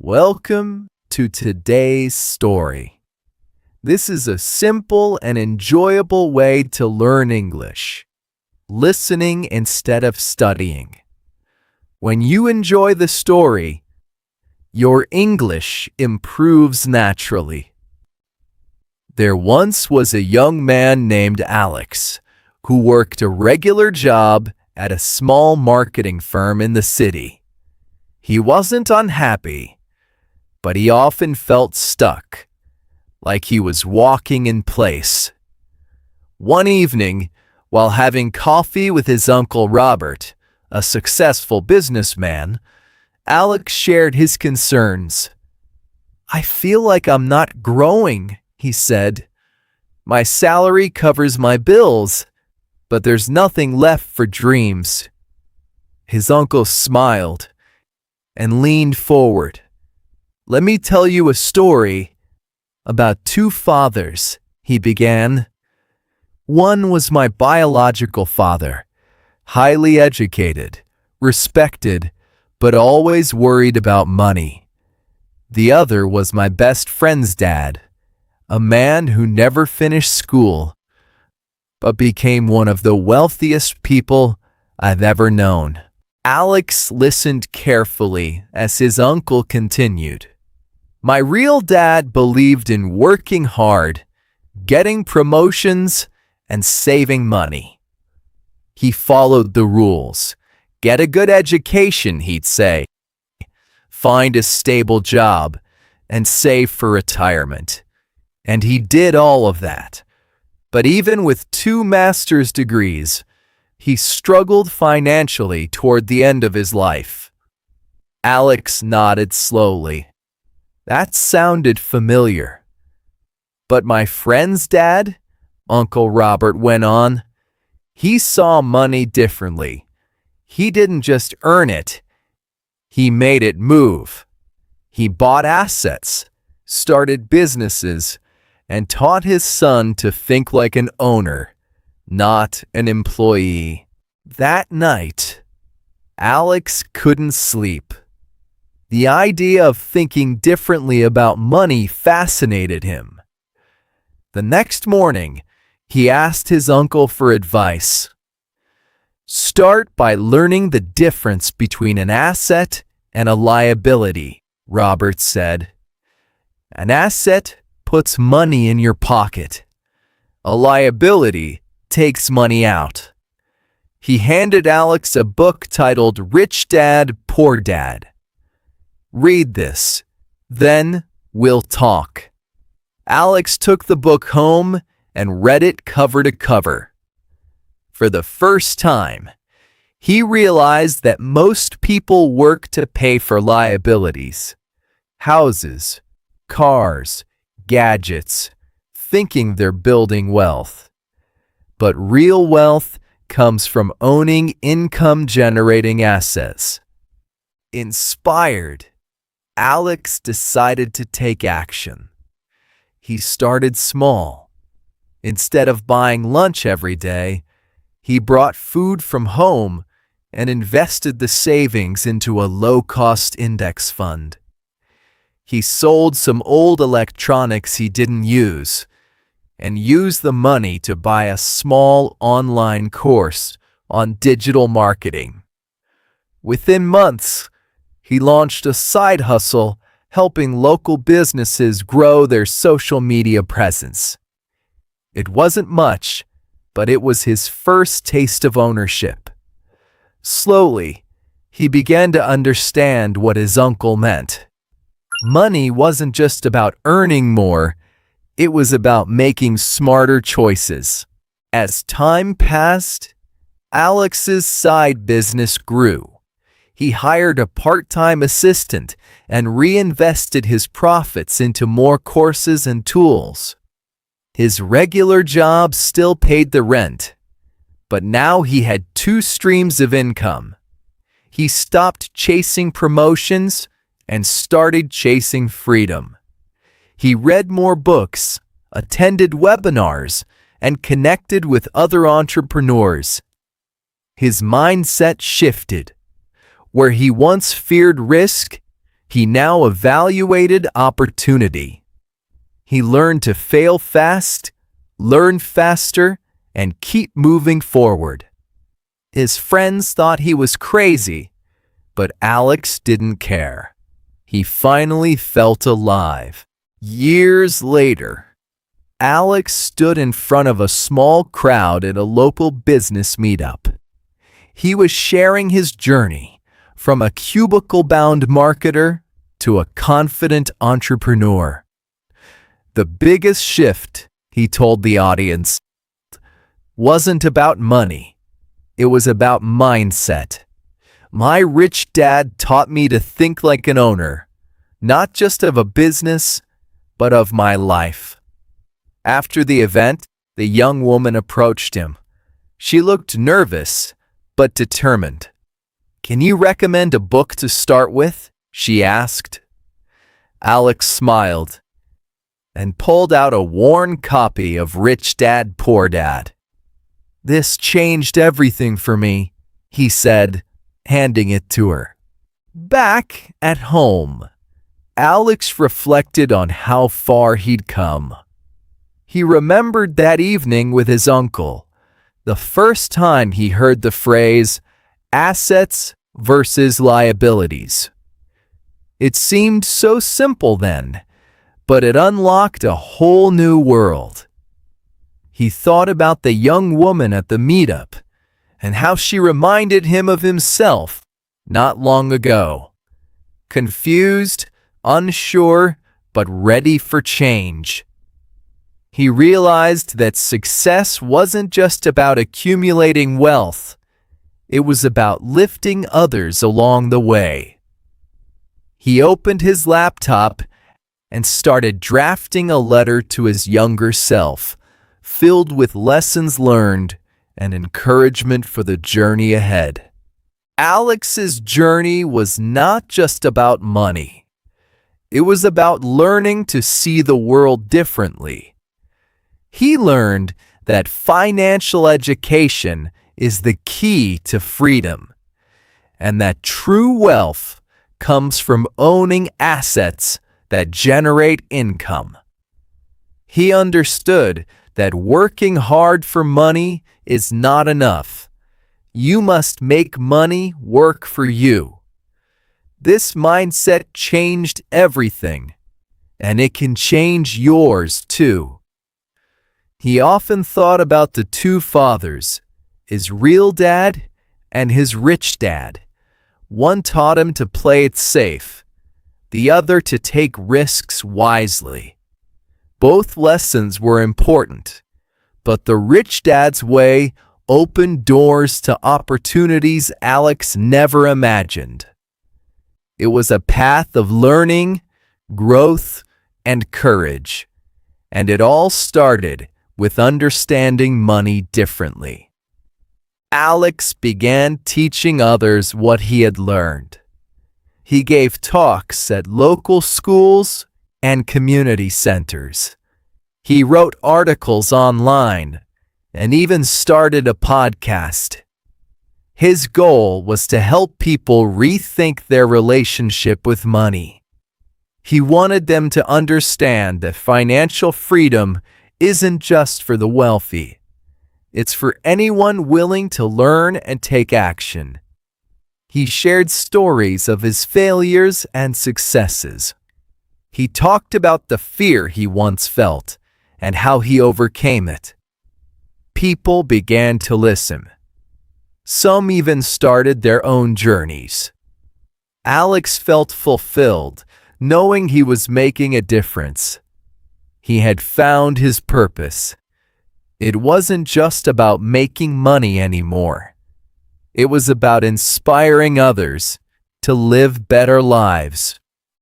Welcome to today's story. This is a simple and enjoyable way to learn English, listening instead of studying. When you enjoy the story, your English improves naturally. There once was a young man named Alex who worked a regular job at a small marketing firm in the city. He wasn't unhappy, but he often felt stuck, like he was walking in place. One evening, while having coffee with his Uncle Robert, a successful businessman, Alex shared his concerns. "I feel like I'm not growing," he said. "My salary covers my bills, but there's nothing left for dreams." His uncle smiled and leaned forward. "Let me tell you a story about two fathers," he began. "One was my biological father, highly educated, respected, but always worried about money. The other was my best friend's dad, a man who never finished school, but became one of the wealthiest people I've ever known." Alex listened carefully as his uncle continued. "My real dad believed in working hard, getting promotions, and saving money. He followed the rules. Get a good education, he'd say. Find a stable job, and save for retirement. And he did all of that. But even with 2 master's degrees, he struggled financially toward the end of his life." Alex nodded slowly. That sounded familiar. "But my friend's dad," Uncle Robert went on, "he saw money differently. He didn't just earn it, he made it move. He bought assets, started businesses, and taught his son to think like an owner, not an employee." That night, Alex couldn't sleep. The idea of thinking differently about money fascinated him. The next morning, he asked his uncle for advice. "Start by learning the difference between an asset and a liability," Robert said. "An asset puts money in your pocket. A liability takes money out." He handed Alex a book titled Rich Dad, Poor Dad. "Read this, then we'll talk." Alex took the book home and read it cover to cover. For the first time, he realized that most people work to pay for liabilities, houses, cars, gadgets, thinking they're building wealth. But real wealth comes from owning income-generating assets. Inspired, Alex decided to take action. He started small. Instead of buying lunch every day, he brought food from home and invested the savings into a low-cost index fund. He sold some old electronics he didn't use and used the money to buy a small online course on digital marketing. Within months, he launched a side hustle helping local businesses grow their social media presence. It wasn't much, but it was his first taste of ownership. Slowly, he began to understand what his uncle meant. Money wasn't just about earning more, it was about making smarter choices. As time passed, Alex's side business grew. He hired a part-time assistant and reinvested his profits into more courses and tools. His regular job still paid the rent, but now he had 2 streams of income. He stopped chasing promotions and started chasing freedom. He read more books, attended webinars, and connected with other entrepreneurs. His mindset shifted. Where he once feared risk, He now evaluated opportunity. He learned to fail fast, learn faster, and keep moving forward. His friends thought he was crazy, but Alex didn't care. He finally felt alive. Years later, Alex stood in front of a small crowd at a local business meetup. He was sharing his journey from a cubicle-bound marketer to a confident entrepreneur. The biggest shift, he told the audience, wasn't about money. It was about mindset. My rich dad taught me to think like an owner, not just of a business, but of my life. After the event, the young woman approached him. She looked nervous, but determined. "Can you recommend a book to start with?" she asked. Alex smiled and pulled out a worn copy of Rich Dad, Poor Dad. "This changed everything for me," he said, handing it to her. Back at home, Alex reflected on how far he'd come. He remembered that evening with his uncle, the first time he heard the phrase, assets versus liabilities. It seemed so simple then, but it unlocked a whole new world. He thought about the young woman at the meetup and how she reminded him of himself not long ago. Confused, unsure, but ready for change. He realized that success wasn't just about accumulating wealth. It was about lifting others along the way. He opened his laptop and started drafting a letter to his younger self, filled with lessons learned and encouragement for the journey ahead. Alex's journey was not just about money. It was about learning to see the world differently. He learned that financial education is the key to freedom, and that true wealth comes from owning assets that generate income. He understood that working hard for money is not enough. You must make money work for you. This mindset changed everything, and it can change yours too. He often thought about the two fathers, his real dad and his rich dad. One taught him to play it safe, the other to take risks wisely. Both lessons were important, but the rich dad's way opened doors to opportunities Alex never imagined. It was a path of learning, growth, and courage, and it all started with understanding money differently. Alex began teaching others what he had learned. He gave talks at local schools and community centers. He wrote articles online and even started a podcast. His goal was to help people rethink their relationship with money. He wanted them to understand that financial freedom isn't just for the wealthy. It's for anyone willing to learn and take action. He shared stories of his failures and successes. He talked about the fear he once felt and how he overcame it. People began to listen. Some even started their own journeys. Alex felt fulfilled, knowing he was making a difference. He had found his purpose. It wasn't just about making money anymore. It was about inspiring others to live better lives.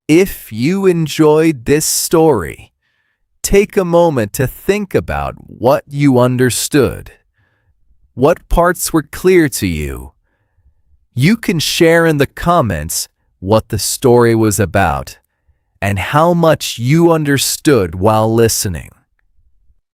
If you enjoyed this story, take a moment to think about what you understood. What parts were clear to you? You can share in the comments what the story was about and how much you understood while listening.